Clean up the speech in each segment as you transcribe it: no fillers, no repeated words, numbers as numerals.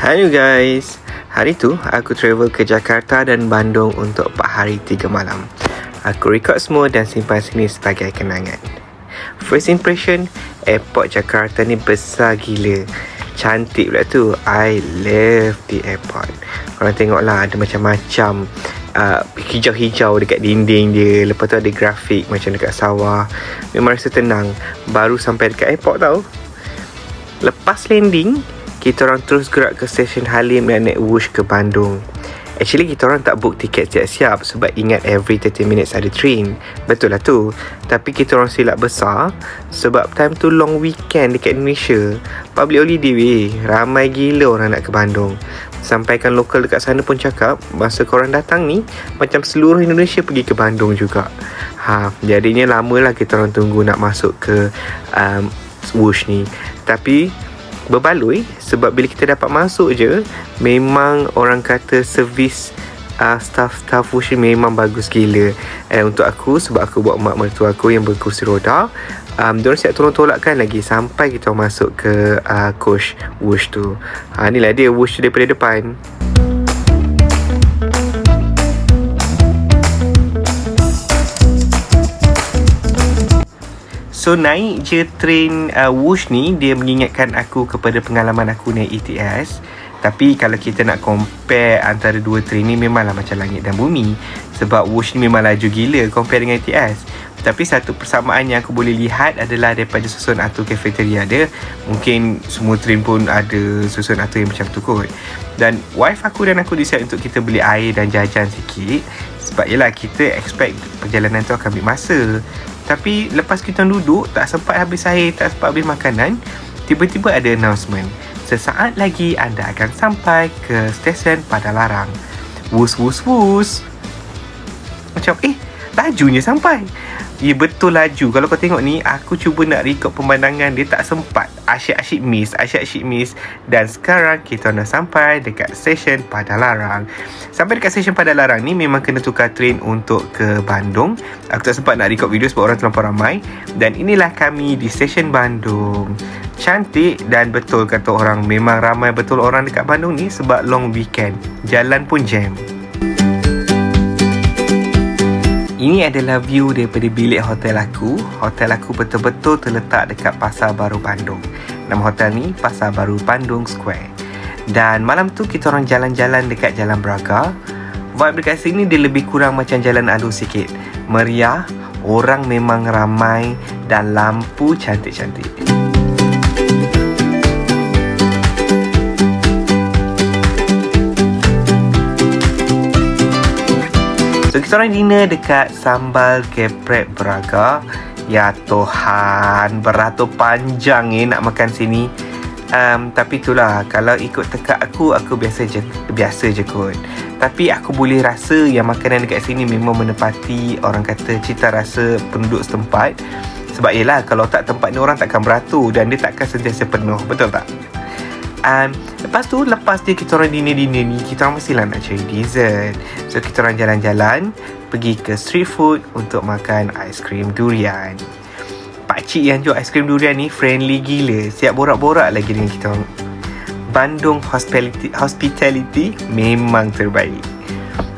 Hello guys, hari tu aku travel ke Jakarta dan Bandung untuk 4 hari 3 malam. Aku record semua dan simpan sini sebagai kenangan. First impression, airport Jakarta ni besar gila. Cantik pula tu. I love the airport. Korang tengoklah, ada macam-macam hijau-hijau dekat dinding dia. Lepas tu ada grafik macam dekat sawah. Memang rasa tenang. Baru sampai dekat airport tau. Lepas landing, kita orang terus gerak ke stesen Halim dan naik Wush ke Bandung. Actually kita orang tak book tiket siap-siap sebab ingat every 30 minutes ada train. Betul lah tu. Tapi kita orang silap besar sebab time tu long weekend dekat Indonesia. Public holiday weh. Ramai gila orang nak ke Bandung. Sampaikan lokal dekat sana pun cakap masa korang datang ni macam seluruh Indonesia pergi ke Bandung juga. Jadinya lamalah kita orang tunggu nak masuk ke Wush ni. Tapi berbaloi sebab bila kita dapat masuk je, memang orang kata servis staff Wush ni memang bagus gila. Untuk aku, sebab aku buat mak mertua aku yang berkursi roda, diorang siap tolong tolakkan lagi sampai kita masuk ke coach Wush tu. Inilah dia Wush tu daripada depan. So naik je train Wush ni, dia mengingatkan aku kepada pengalaman aku naik ETS. Tapi kalau kita nak compare antara dua train ni, memanglah macam langit dan bumi. Sebab Wush ni memang laju gila compare dengan ETS. Tapi satu persamaan yang aku boleh lihat adalah daripada susun atur cafeteria dia. Mungkin semua train pun ada susun atur yang macam tu kot. Dan wife aku dan aku decide untuk kita beli air dan jajan sikit. Sebab yelah, kita expect perjalanan tu akan ambil masa. Tapi lepas kita duduk, tak sempat habis air, tak sempat habis makanan, tiba-tiba ada announcement. Sesaat lagi anda akan sampai ke stesen Padalarang. Wus, wus, wus. Macam, lajunya sampai. Ya, betul laju. Kalau kau tengok ni, aku cuba nak record pemandangan dia, tak sempat. Asyik-asyik miss. Dan sekarang kita dah sampai dekat stesen Padalarang. Sampai dekat stesen Padalarang ni memang kena tukar train untuk ke Bandung. Aku tak sempat nak record video sebab orang terlampau ramai. Dan inilah kami di stesen Bandung. Cantik dan betul kata orang, memang ramai betul orang dekat Bandung ni sebab long weekend. Jalan pun jam. Ini adalah view daripada bilik hotel aku. Hotel aku betul-betul terletak dekat Pasar Baru Bandung. Nama hotel ni Pasar Baru Bandung Square. Dan malam tu kita orang jalan-jalan dekat Jalan Braga. Vibe dekat sini dia lebih kurang macam Jalan Adu sikit. Meriah, orang memang ramai dan lampu cantik-cantik. So kita orang dinner dekat Sambal Geprek Braga. Ya Tuhan, beratur panjang nak makan sini. Tapi itulah, kalau ikut tekak aku biasa je kot. Tapi aku boleh rasa yang makanan dekat sini memang menepati orang kata cita rasa penduduk setempat. Sebab yelah, kalau tak tempat ni orang takkan beratur dan dia takkan sentiasa penuh. Betul tak? Lepas dia kita orang dinner ni, kita orang mestilah nak cari dessert. So kita orang jalan-jalan pergi ke street food untuk makan aiskrim durian. Pakcik yang jual aiskrim durian ni friendly gila. Siap borak-borak lagi dengan kita orang. Bandung hospitality memang terbaik.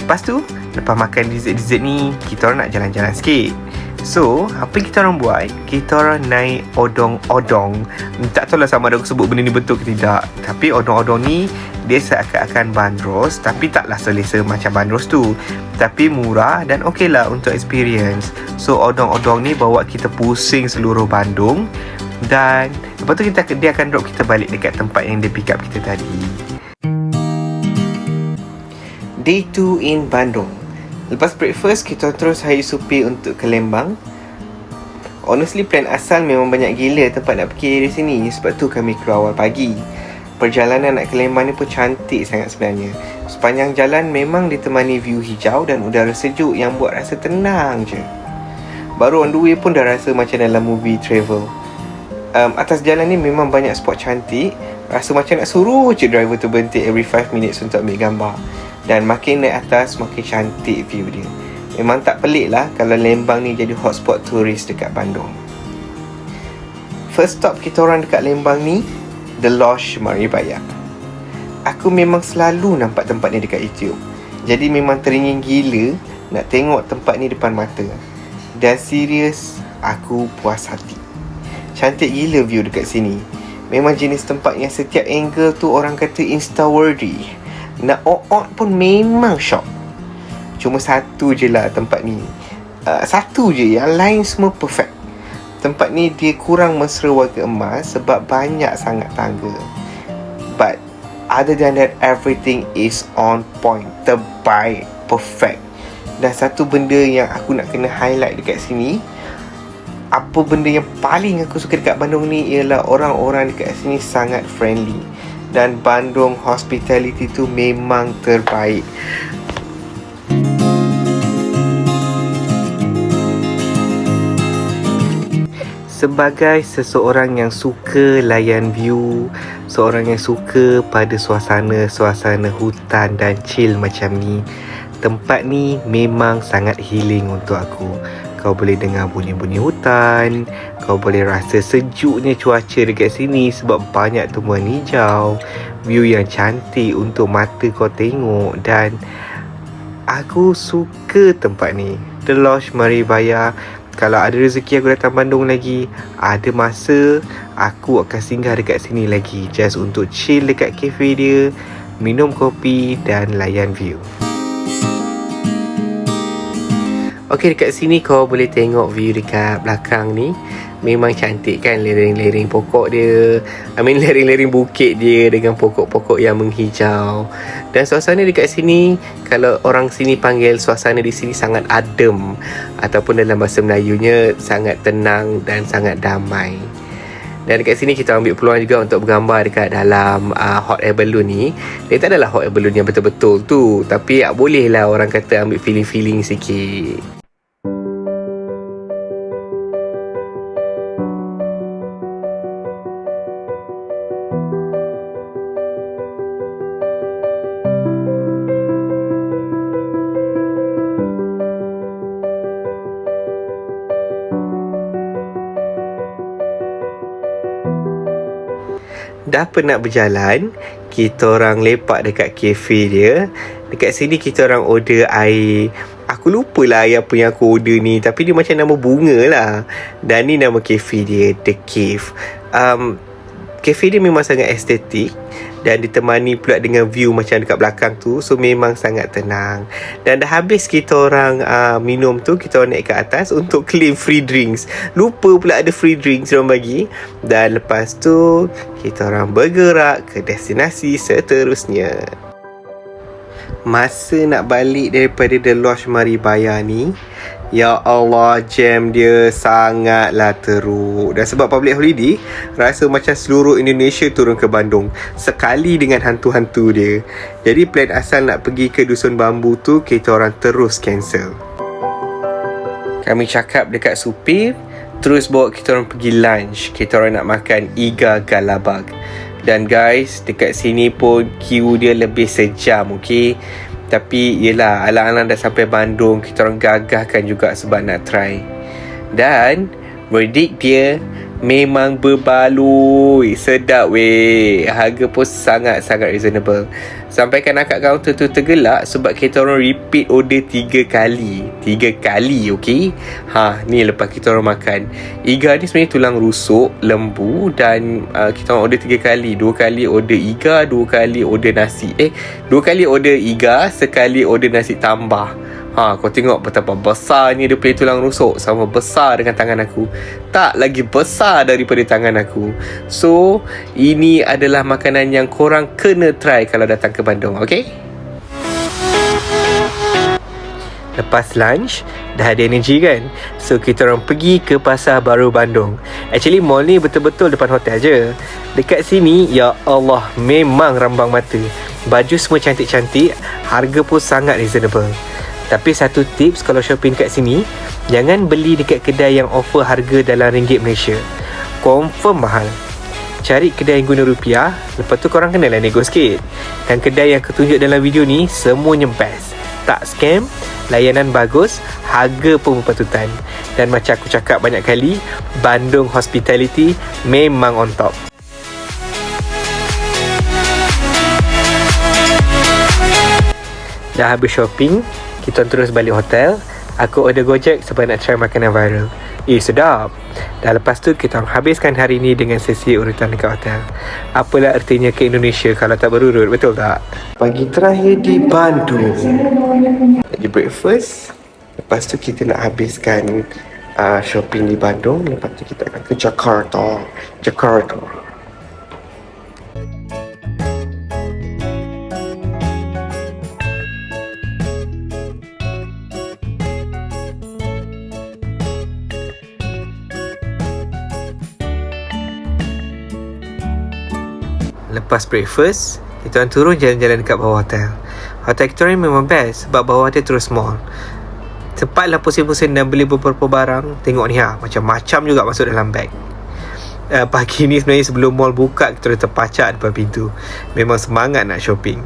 Lepas tu, lepas makan dessert ni, kita orang nak jalan-jalan sikit. So, apa kita orang buat? Kita orang naik odong-odong. Tak tahu lah sama ada aku sebut benda ni betul ke tidak. Tapi odong-odong ni, dia seakan-akan bandros. Tapi taklah selesa macam bandros tu. Tapi murah dan okey lah untuk experience. So, odong-odong ni bawa kita pusing seluruh Bandung. Dan lepas tu dia akan drop kita balik dekat tempat yang dia pick up kita tadi. Day 2 in Bandung. Lepas breakfast, kita terus hire supir untuk ke Lembang. Honestly, plan asal memang banyak gila tempat nak pergi dari sini. Sebab tu kami keluar awal pagi. Perjalanan nak ke Lembang ni pun cantik sangat sebenarnya. Sepanjang jalan memang ditemani view hijau dan udara sejuk yang buat rasa tenang je. Baru on the way pun dah rasa macam dalam movie travel. Atas jalan ni memang banyak spot cantik. Rasa macam nak suruh je driver tu berhenti every 5 minutes untuk ambil gambar. Dan makin naik atas, makin cantik view dia. Memang tak pelik lah kalau Lembang ni jadi hotspot turis dekat Bandung. First stop kita orang dekat Lembang ni, The Lodge Maribaya. Aku memang selalu nampak tempat ni dekat YouTube. Jadi memang teringin gila nak tengok tempat ni depan mata. Dan serius, aku puas hati. Cantik gila view dekat sini. Memang jenis tempat yang setiap angle tu orang kata insta-worthy. Nak on pun memang shock. Cuma satu je lah tempat ni. Satu je, yang lain semua perfect. Tempat ni dia kurang mesra warga emas sebab banyak sangat tangga. But other than that, everything is on point. Terbaik, perfect. Dan satu benda yang aku nak kena highlight dekat sini, apa benda yang paling aku suka dekat Bandung ni ialah orang-orang dekat sini sangat friendly. Dan Bandung hospitality tu memang terbaik. Sebagai seseorang yang suka layan view, seorang yang suka pada suasana hutan dan chill macam ni, tempat ni memang sangat healing untuk aku. Kau boleh dengar bunyi-bunyi hutan, kau boleh rasa sejuknya cuaca dekat sini sebab banyak tumbuhan hijau, view yang cantik untuk mata kau tengok. Dan aku suka tempat ni, The Lodge Maribaya. Kalau ada rezeki aku datang Bandung lagi, ada masa, aku akan singgah dekat sini lagi, just untuk chill dekat cafe dia, minum kopi dan layan view. Okey, dekat sini kau boleh tengok view dekat belakang ni. Memang cantik kan, lereng-lereng pokok dia, lereng-lereng bukit dia dengan pokok-pokok yang menghijau. Dan suasana dekat sini, kalau orang sini panggil suasana di sini sangat adem, ataupun dalam bahasa Melayunya sangat tenang dan sangat damai. Dan dekat sini kita ambil peluang juga untuk bergambar dekat dalam hot air balloon ni. Dia tak adalah hot air balloon yang betul-betul tu, tapi bolehlah orang kata ambil feeling-feeling sikit. Dah penat berjalan, kita orang lepak dekat kafe dia. Dekat sini kita orang order air. Aku lupa lah air apa yang aku order ni, tapi dia macam nama bunga lah. Dan ni nama kafe dia, The Cave. Kafe dia memang sangat estetik dan ditemani pula dengan view macam dekat belakang tu. So memang sangat tenang. Dan dah habis kita orang minum tu, kita orang naik ke atas untuk claim free drinks. Lupa pula ada free drinks diorang bagi. Dan lepas tu kita orang bergerak ke destinasi seterusnya. Masa nak balik daripada The Lodge Maribaya ni, ya Allah, jam dia sangatlah teruk. Dan sebab public holiday, rasa macam seluruh Indonesia turun ke Bandung sekali dengan hantu-hantu dia. Jadi plan asal nak pergi ke Dusun Bambu tu, kita orang terus cancel. Kami cakap dekat supir, terus bawa kita orang pergi lunch. Kita orang nak makan iga galabag. Dan guys, dekat sini pun queue dia lebih sejam, okay? Tapi yelah, alang-alang dah sampai Bandung, kita orang gagahkan juga sebab nak try. Dan verdict dia memang berbaloi, sedap weh. Harga pun sangat-sangat reasonable. Sampaikan akak kaunter tu tergelak sebab kita orang repeat order 3 kali. 3 kali, okey? Ni lepas kita orang makan. Iga ni sebenarnya tulang rusuk, lembu. Dan kita orang order 3 kali. 2 kali order iga, 2 kali order nasi. 2 kali order iga, sekali order nasi tambah. Kau tengok betapa besarnya dia punya tulang rusuk. Sama besar dengan tangan aku. Tak lagi besar daripada tangan aku. So, ini adalah makanan yang korang kena try kalau datang ke Bandung, okay? Lepas lunch, dah ada energy kan? So, kita orang pergi ke Pasar Baru Bandung. Actually, mall ni betul-betul depan hotel je. Dekat sini, ya Allah, memang rambang mata. Baju semua cantik-cantik, harga pun sangat reasonable. Tapi satu tips kalau shopping kat sini, jangan beli dekat kedai yang offer harga dalam ringgit Malaysia. Confirm mahal. Cari kedai yang guna rupiah, lepas tu korang kenalah nego sikit. Dan kedai yang aku tunjuk dalam video ni, semuanya best. Tak scam, layanan bagus, harga pun berpatutan. Dan macam aku cakap banyak kali, Bandung hospitality memang on top. Dah habis shopping, kita terus balik hotel. Aku order Gojek sebab nak try makanan viral. Sedap. Dah lepas tu kita habiskan hari ni dengan sesi urutan dekat hotel. Apalah artinya ke Indonesia kalau tak berurut, betul tak? Pagi terakhir di Bandung, lagi breakfast. Lepas tu kita nak habiskan shopping di Bandung. Lepas tu kita akan ke Jakarta. Lepas breakfast, kita orang turun jalan-jalan dekat bawah hotel. Hotel kita orang memang best sebab bawah dia terus mall. Sempatlah pusing-pusing dan beli beberapa barang. Tengok ni macam-macam juga masuk dalam beg. Pagi ni sebenarnya sebelum mall buka, kita orang terpacak depan pintu. Memang semangat nak shopping.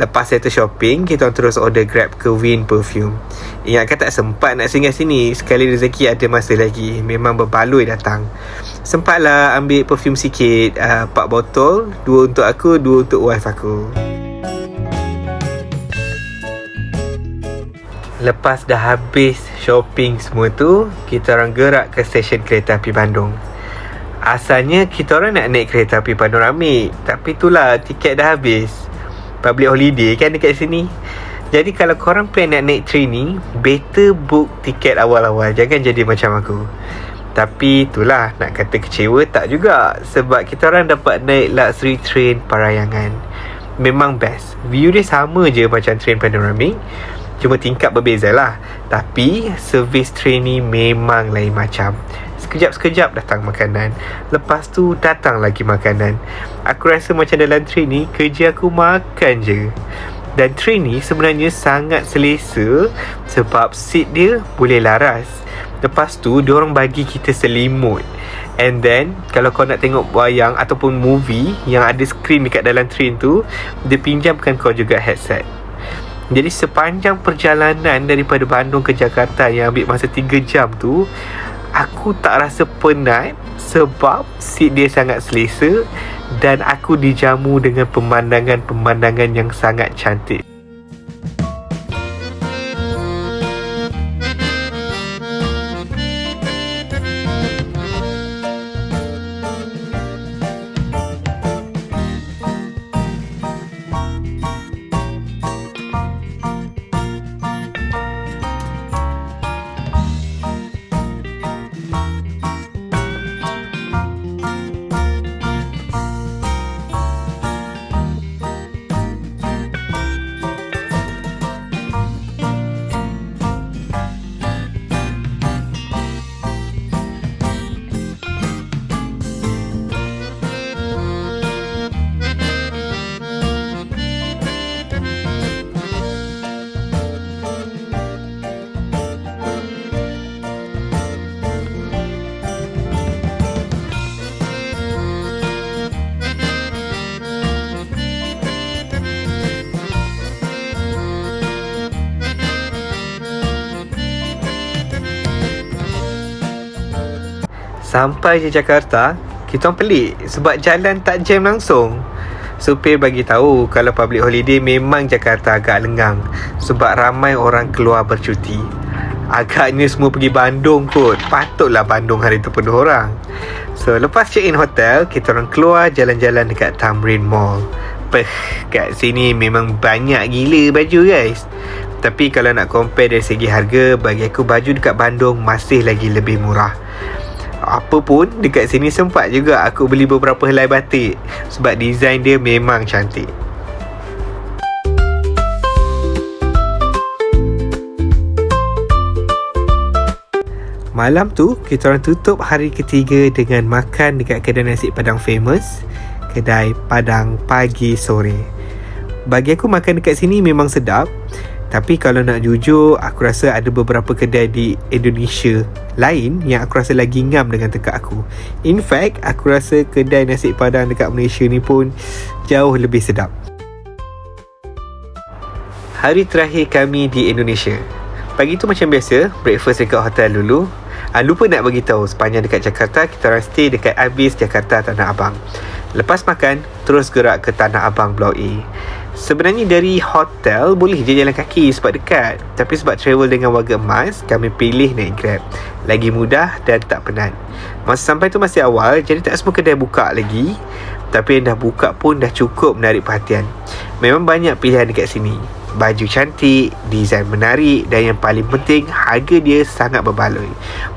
Lepas settle shopping, kita orang terus order Grab ke Win Perfume. Ingatkan tak sempat nak singgah sini. Sekali rezeki ada masa lagi. Memang berbaloi datang. Sempatlah ambil perfume sikit, 4 botol, 2 untuk aku, 2 untuk wife aku. Lepas dah habis shopping semua tu, kita orang gerak ke stesen kereta api Bandung. Asalnya kita orang nak naik kereta api panoramik, tapi itulah tiket dah habis. Public holiday kan dekat sini. Jadi kalau korang plan nak naik train ni, better book tiket awal-awal. Jangan jadi macam aku. Tapi itulah, nak kata kecewa tak juga. Sebab kita orang dapat naik luxury train Parayangan. Memang best. View dia sama je macam train panoramik, cuma tingkap berbeza lah. Tapi servis train ni memang lain macam. Sekejap-sekejap datang makanan, lepas tu datang lagi makanan. Aku rasa macam dalam train ni kerja aku makan je. Dan train ni sebenarnya sangat selesa sebab seat dia boleh laras. Lepas tu diorang bagi kita selimut. And then kalau kau nak tengok wayang ataupun movie yang ada skrin dekat dalam train tu, dia pinjamkan kau juga headset. Jadi sepanjang perjalanan daripada Bandung ke Jakarta yang ambil masa 3 jam tu, aku tak rasa penat sebab seat dia sangat selesa dan aku dijamu dengan pemandangan-pemandangan yang sangat cantik. Sampai je Jakarta, kita orang pelik sebab jalan tak jam langsung. Supir bagi tahu kalau public holiday memang Jakarta agak lengang sebab ramai orang keluar bercuti. Agaknya semua pergi Bandung kot. Patutlah Bandung hari tu penuh orang. So lepas check in hotel, kita orang keluar jalan-jalan dekat Tamrin Mall. Kat sini memang banyak gila baju guys. Tapi kalau nak compare dari segi harga, bagi aku baju dekat Bandung masih lagi lebih murah. Apa pun, dekat sini sempat juga aku beli beberapa helai batik sebab design dia memang cantik. Malam tu, kita orang tutup hari ketiga dengan makan dekat kedai nasi padang famous, kedai Padang Pagi Sore. Bagi aku makan dekat sini memang sedap. Tapi kalau nak jujur, aku rasa ada beberapa kedai di Indonesia lain yang aku rasa lagi ngam dengan tekak aku. In fact, aku rasa kedai nasi padang dekat Malaysia ni pun jauh lebih sedap. Hari terakhir kami di Indonesia. Pagi tu macam biasa, breakfast dekat hotel dulu. Lupa nak bagi tahu, sepanjang dekat Jakarta, kita orang stay dekat Ibis Jakarta Tanah Abang. Lepas makan, terus gerak ke Tanah Abang Blok A. Sebenarnya dari hotel boleh je jalan kaki sebab dekat. Tapi sebab travel dengan warga emas, kami pilih naik Grab. Lagi mudah dan tak penat. Masa sampai tu masih awal, jadi tak semua kedai buka lagi. Tapi yang dah buka pun dah cukup menarik perhatian. Memang banyak pilihan dekat sini. Baju cantik, desain menarik dan yang paling penting, harga dia sangat berbaloi.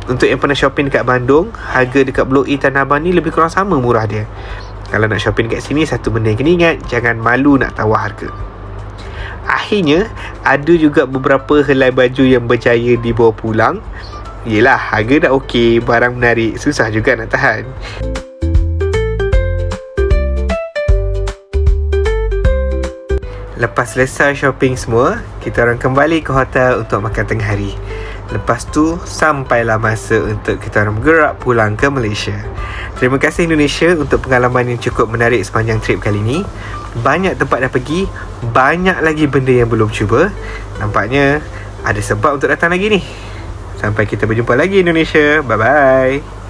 Untuk yang pernah shopping dekat Bandung, harga dekat Blok E Tanah Abang ni lebih kurang sama murah dia. Kalau nak shopping kat sini, satu benda yang kena ingat, jangan malu nak tawar harga. Akhirnya, ada juga beberapa helai baju yang berjaya dibawa pulang. Yelah, harga dah okey, barang menarik, susah juga nak tahan. Lepas selesai shopping semua, kita orang kembali ke hotel untuk makan tengah hari. Lepas tu, sampailah masa untuk kita orang bergerak pulang ke Malaysia. Terima kasih Indonesia untuk pengalaman yang cukup menarik sepanjang trip kali ni. Banyak tempat dah pergi, banyak lagi benda yang belum cuba. Nampaknya ada sebab untuk datang lagi ni. Sampai kita berjumpa lagi Indonesia. Bye-bye.